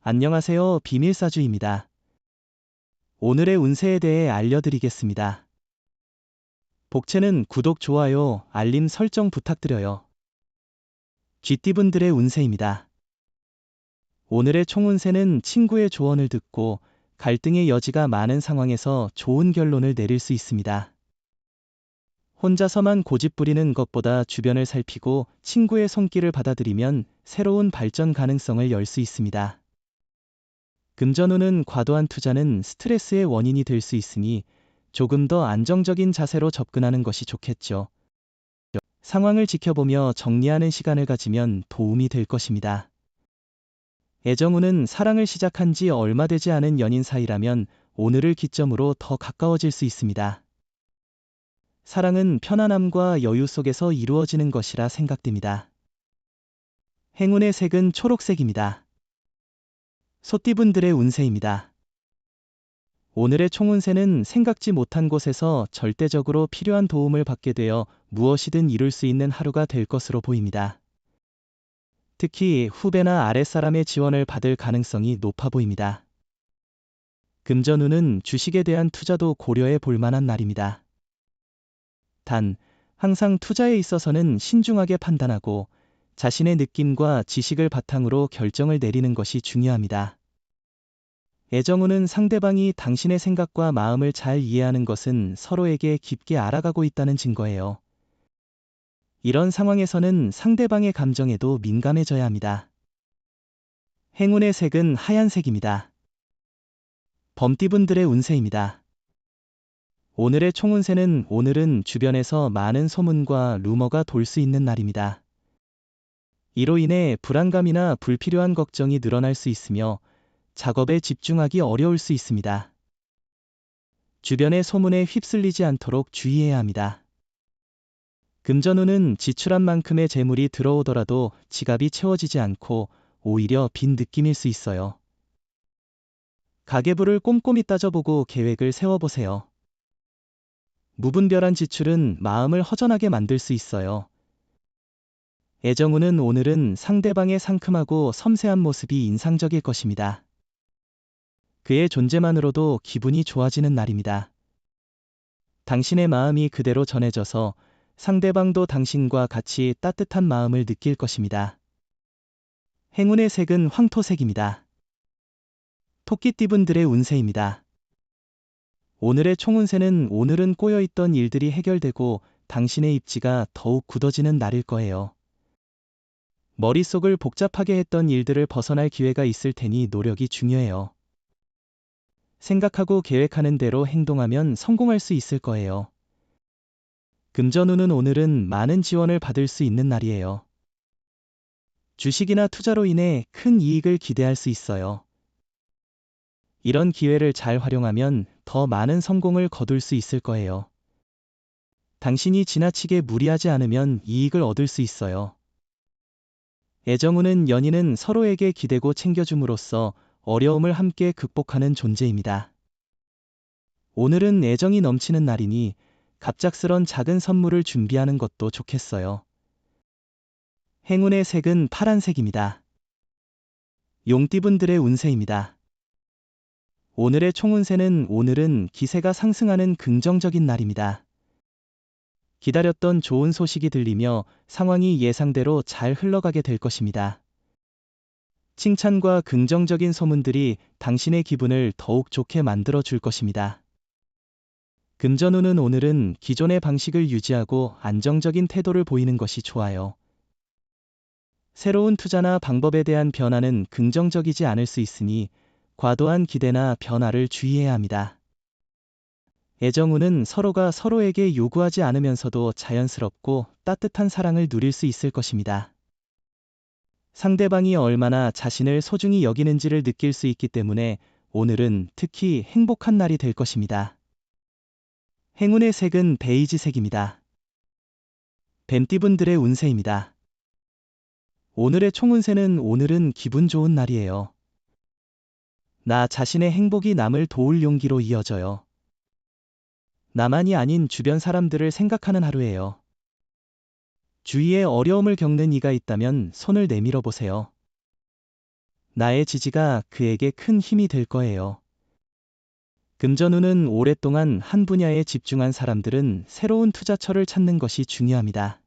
안녕하세요. 비밀사주입니다. 오늘의 운세에 대해 알려드리겠습니다. 복채는 구독, 좋아요, 알림 설정 부탁드려요. 쥐띠분들의 운세입니다. 오늘의 총운세는 친구의 조언을 듣고 갈등의 여지가 많은 상황에서 좋은 결론을 내릴 수 있습니다. 혼자서만 고집 부리는 것보다 주변을 살피고 친구의 손길을 받아들이면 새로운 발전 가능성을 열 수 있습니다. 금전운은 과도한 투자는 스트레스의 원인이 될 수 있으니 조금 더 안정적인 자세로 접근하는 것이 좋겠죠. 상황을 지켜보며 정리하는 시간을 가지면 도움이 될 것입니다. 애정운은 사랑을 시작한 지 얼마 되지 않은 연인 사이라면 오늘을 기점으로 더 가까워질 수 있습니다. 사랑은 편안함과 여유 속에서 이루어지는 것이라 생각됩니다. 행운의 색은 초록색입니다. 소띠분들의 운세입니다. 오늘의 총운세는 생각지 못한 곳에서 절대적으로 필요한 도움을 받게 되어 무엇이든 이룰 수 있는 하루가 될 것으로 보입니다. 특히 후배나 아랫사람의 지원을 받을 가능성이 높아 보입니다. 금전운은 주식에 대한 투자도 고려해 볼 만한 날입니다. 단, 항상 투자에 있어서는 신중하게 판단하고 자신의 느낌과 지식을 바탕으로 결정을 내리는 것이 중요합니다. 애정운은 상대방이 당신의 생각과 마음을 잘 이해하는 것은 서로에게 깊게 알아가고 있다는 증거예요. 이런 상황에서는 상대방의 감정에도 민감해져야 합니다. 행운의 색은 하얀색입니다. 범띠분들의 운세입니다. 오늘의 총운세는 오늘은 주변에서 많은 소문과 루머가 돌 수 있는 날입니다. 이로 인해 불안감이나 불필요한 걱정이 늘어날 수 있으며 작업에 집중하기 어려울 수 있습니다. 주변의 소문에 휩쓸리지 않도록 주의해야 합니다. 금전운은 지출한 만큼의 재물이 들어오더라도 지갑이 채워지지 않고 오히려 빈 느낌일 수 있어요. 가계부를 꼼꼼히 따져보고 계획을 세워보세요. 무분별한 지출은 마음을 허전하게 만들 수 있어요. 애정운은 오늘은 상대방의 상큼하고 섬세한 모습이 인상적일 것입니다. 그의 존재만으로도 기분이 좋아지는 날입니다. 당신의 마음이 그대로 전해져서 상대방도 당신과 같이 따뜻한 마음을 느낄 것입니다. 행운의 색은 황토색입니다. 토끼띠분들의 운세입니다. 오늘의 총운세는 오늘은 꼬여있던 일들이 해결되고 당신의 입지가 더욱 굳어지는 날일 거예요. 머릿속을 복잡하게 했던 일들을 벗어날 기회가 있을 테니 노력이 중요해요. 생각하고 계획하는 대로 행동하면 성공할 수 있을 거예요. 금전운은 오늘은 많은 지원을 받을 수 있는 날이에요. 주식이나 투자로 인해 큰 이익을 기대할 수 있어요. 이런 기회를 잘 활용하면 더 많은 성공을 거둘 수 있을 거예요. 당신이 지나치게 무리하지 않으면 이익을 얻을 수 있어요. 애정운은 연인은 서로에게 기대고 챙겨줌으로써 어려움을 함께 극복하는 존재입니다. 오늘은 애정이 넘치는 날이니 갑작스런 작은 선물을 준비하는 것도 좋겠어요. 행운의 색은 파란색입니다. 용띠분들의 운세입니다. 오늘의 총운세는 오늘은 기세가 상승하는 긍정적인 날입니다. 기다렸던 좋은 소식이 들리며 상황이 예상대로 잘 흘러가게 될 것입니다. 칭찬과 긍정적인 소문들이 당신의 기분을 더욱 좋게 만들어 줄 것입니다. 금전운은 오늘은 기존의 방식을 유지하고 안정적인 태도를 보이는 것이 좋아요. 새로운 투자나 방법에 대한 변화는 긍정적이지 않을 수 있으니 과도한 기대나 변화를 주의해야 합니다. 애정운은 서로가 서로에게 요구하지 않으면서도 자연스럽고 따뜻한 사랑을 누릴 수 있을 것입니다. 상대방이 얼마나 자신을 소중히 여기는지를 느낄 수 있기 때문에 오늘은 특히 행복한 날이 될 것입니다. 행운의 색은 베이지색입니다. 뱀띠분들의 운세입니다. 오늘의 총운세는 오늘은 기분 좋은 날이에요. 나 자신의 행복이 남을 도울 용기로 이어져요. 나만이 아닌 주변 사람들을 생각하는 하루예요. 주위에 어려움을 겪는 이가 있다면 손을 내밀어 보세요. 나의 지지가 그에게 큰 힘이 될 거예요. 금전운은 오랫동안 한 분야에 집중한 사람들은 새로운 투자처를 찾는 것이 중요합니다.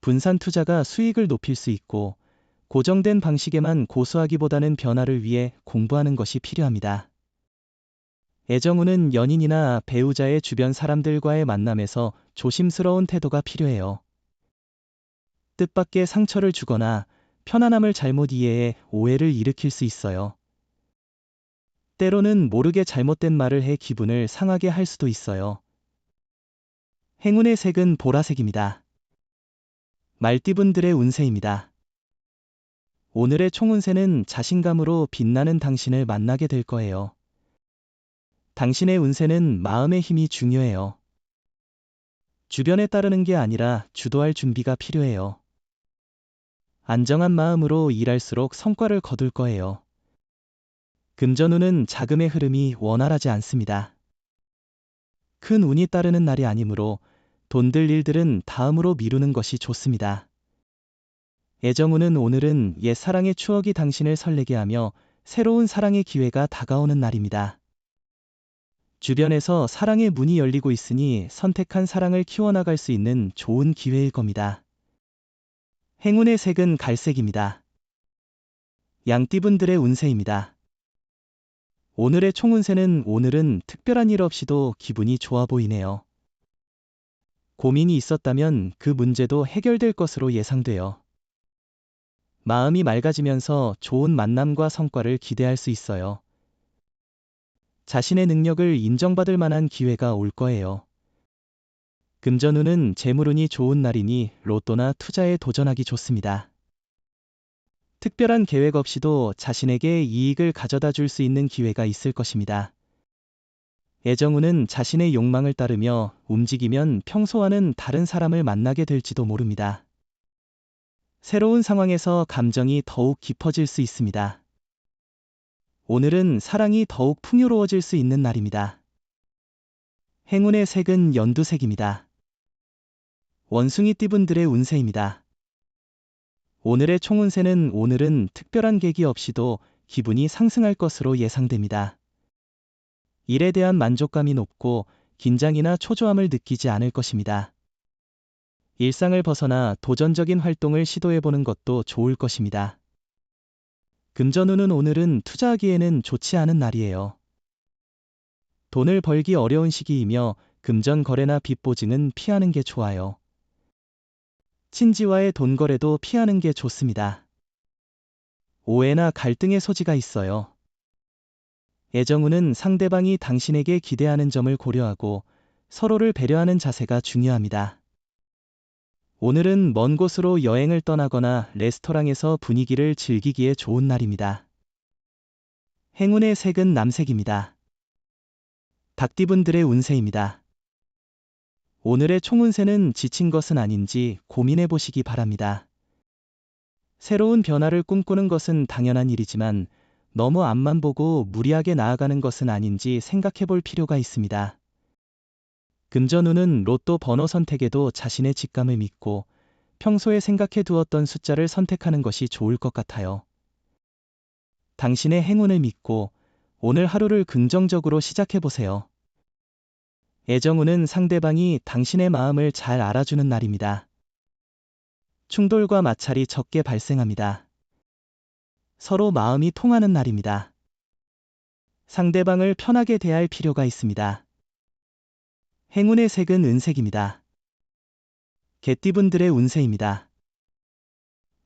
분산 투자가 수익을 높일 수 있고 고정된 방식에만 고수하기보다는 변화를 위해 공부하는 것이 필요합니다. 애정운은 연인이나 배우자의 주변 사람들과의 만남에서 조심스러운 태도가 필요해요. 뜻밖의 상처를 주거나 편안함을 잘못 이해해 오해를 일으킬 수 있어요. 때로는 모르게 잘못된 말을 해 기분을 상하게 할 수도 있어요. 행운의 색은 보라색입니다. 말띠분들의 운세입니다. 오늘의 총운세는 자신감으로 빛나는 당신을 만나게 될 거예요. 당신의 운세는 마음의 힘이 중요해요. 주변에 따르는 게 아니라 주도할 준비가 필요해요. 안정한 마음으로 일할수록 성과를 거둘 거예요. 금전운은 자금의 흐름이 원활하지 않습니다. 큰 운이 따르는 날이 아니므로 돈들 일들은 다음으로 미루는 것이 좋습니다. 애정운은 오늘은 옛 사랑의 추억이 당신을 설레게 하며 새로운 사랑의 기회가 다가오는 날입니다. 주변에서 사랑의 문이 열리고 있으니 선택한 사랑을 키워나갈 수 있는 좋은 기회일 겁니다. 행운의 색은 갈색입니다. 양띠분들의 운세입니다. 오늘의 총운세는 오늘은 특별한 일 없이도 기분이 좋아 보이네요. 고민이 있었다면 그 문제도 해결될 것으로 예상돼요. 마음이 맑아지면서 좋은 만남과 성과를 기대할 수 있어요. 자신의 능력을 인정받을 만한 기회가 올 거예요. 금전운은 재물운이 좋은 날이니 로또나 투자에 도전하기 좋습니다. 특별한 계획 없이도 자신에게 이익을 가져다 줄 수 있는 기회가 있을 것입니다. 애정운은 자신의 욕망을 따르며 움직이면 평소와는 다른 사람을 만나게 될지도 모릅니다. 새로운 상황에서 감정이 더욱 깊어질 수 있습니다. 오늘은 사랑이 더욱 풍요로워질 수 있는 날입니다. 행운의 색은 연두색입니다. 원숭이띠분들의 운세입니다. 오늘의 총운세는 오늘은 특별한 계기 없이도 기분이 상승할 것으로 예상됩니다. 일에 대한 만족감이 높고 긴장이나 초조함을 느끼지 않을 것입니다. 일상을 벗어나 도전적인 활동을 시도해보는 것도 좋을 것입니다. 금전운은 오늘은 투자하기에는 좋지 않은 날이에요. 돈을 벌기 어려운 시기이며 금전 거래나 빚 보증은 피하는 게 좋아요. 친지와의 돈 거래도 피하는 게 좋습니다. 오해나 갈등의 소지가 있어요. 애정운은 상대방이 당신에게 기대하는 점을 고려하고 서로를 배려하는 자세가 중요합니다. 오늘은 먼 곳으로 여행을 떠나거나 레스토랑에서 분위기를 즐기기에 좋은 날입니다. 행운의 색은 남색입니다. 닭띠분들의 운세입니다. 오늘의 총운세는 지친 것은 아닌지 고민해 보시기 바랍니다. 새로운 변화를 꿈꾸는 것은 당연한 일이지만 너무 앞만 보고 무리하게 나아가는 것은 아닌지 생각해 볼 필요가 있습니다. 금전운은 로또 번호 선택에도 자신의 직감을 믿고 평소에 생각해 두었던 숫자를 선택하는 것이 좋을 것 같아요. 당신의 행운을 믿고 오늘 하루를 긍정적으로 시작해 보세요. 애정운은 상대방이 당신의 마음을 잘 알아주는 날입니다. 충돌과 마찰이 적게 발생합니다. 서로 마음이 통하는 날입니다. 상대방을 편하게 대할 필요가 있습니다. 행운의 색은 은색입니다. 개띠분들의 운세입니다.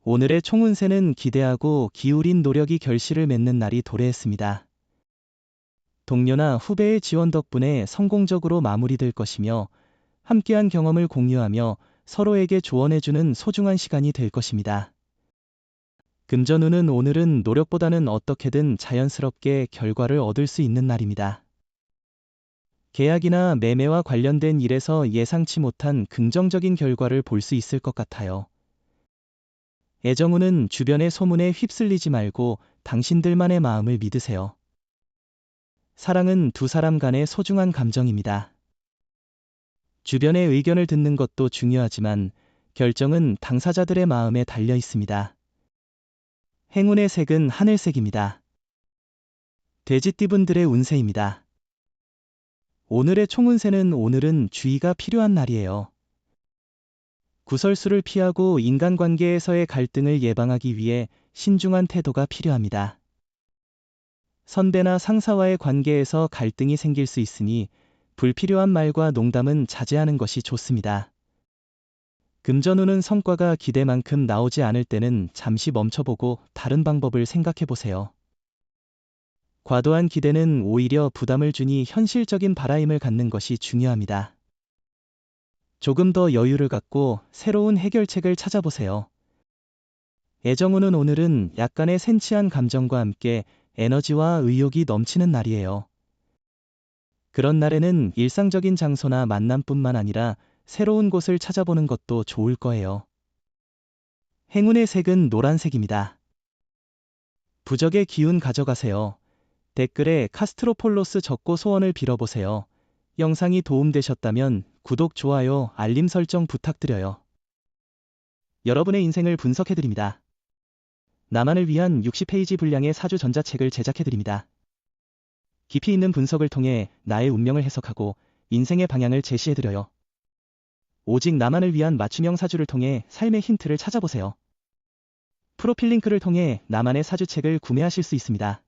오늘의 총운세는 기대하고 기울인 노력이 결실을 맺는 날이 도래했습니다. 동료나 후배의 지원 덕분에 성공적으로 마무리될 것이며 함께한 경험을 공유하며 서로에게 조언해주는 소중한 시간이 될 것입니다. 금전운은 오늘은 노력보다는 어떻게든 자연스럽게 결과를 얻을 수 있는 날입니다. 계약이나 매매와 관련된 일에서 예상치 못한 긍정적인 결과를 볼 수 있을 것 같아요. 애정운은 주변의 소문에 휩쓸리지 말고 당신들만의 마음을 믿으세요. 사랑은 두 사람 간의 소중한 감정입니다. 주변의 의견을 듣는 것도 중요하지만 결정은 당사자들의 마음에 달려 있습니다. 행운의 색은 하늘색입니다. 돼지띠분들의 운세입니다. 오늘의 총운세는 오늘은 주의가 필요한 날이에요. 구설수를 피하고 인간관계에서의 갈등을 예방하기 위해 신중한 태도가 필요합니다. 선배나 상사와의 관계에서 갈등이 생길 수 있으니 불필요한 말과 농담은 자제하는 것이 좋습니다. 금전운은 성과가 기대만큼 나오지 않을 때는 잠시 멈춰보고 다른 방법을 생각해 보세요. 과도한 기대는 오히려 부담을 주니 현실적인 바라임을 갖는 것이 중요합니다. 조금 더 여유를 갖고 새로운 해결책을 찾아보세요. 애정운은 오늘은 약간의 센치한 감정과 함께 에너지와 의욕이 넘치는 날이에요. 그런 날에는 일상적인 장소나 만남뿐만 아니라 새로운 곳을 찾아보는 것도 좋을 거예요. 행운의 색은 노란색입니다. 부적의 기운 가져가세요. 댓글에 카스트로폴로스 적고 소원을 빌어보세요. 영상이 도움되셨다면 구독, 좋아요, 알림 설정 부탁드려요. 여러분의 인생을 분석해드립니다. 나만을 위한 60페이지 분량의 사주 전자책을 제작해드립니다. 깊이 있는 분석을 통해 나의 운명을 해석하고 인생의 방향을 제시해드려요. 오직 나만을 위한 맞춤형 사주를 통해 삶의 힌트를 찾아보세요. 프로필 링크를 통해 나만의 사주책을 구매하실 수 있습니다.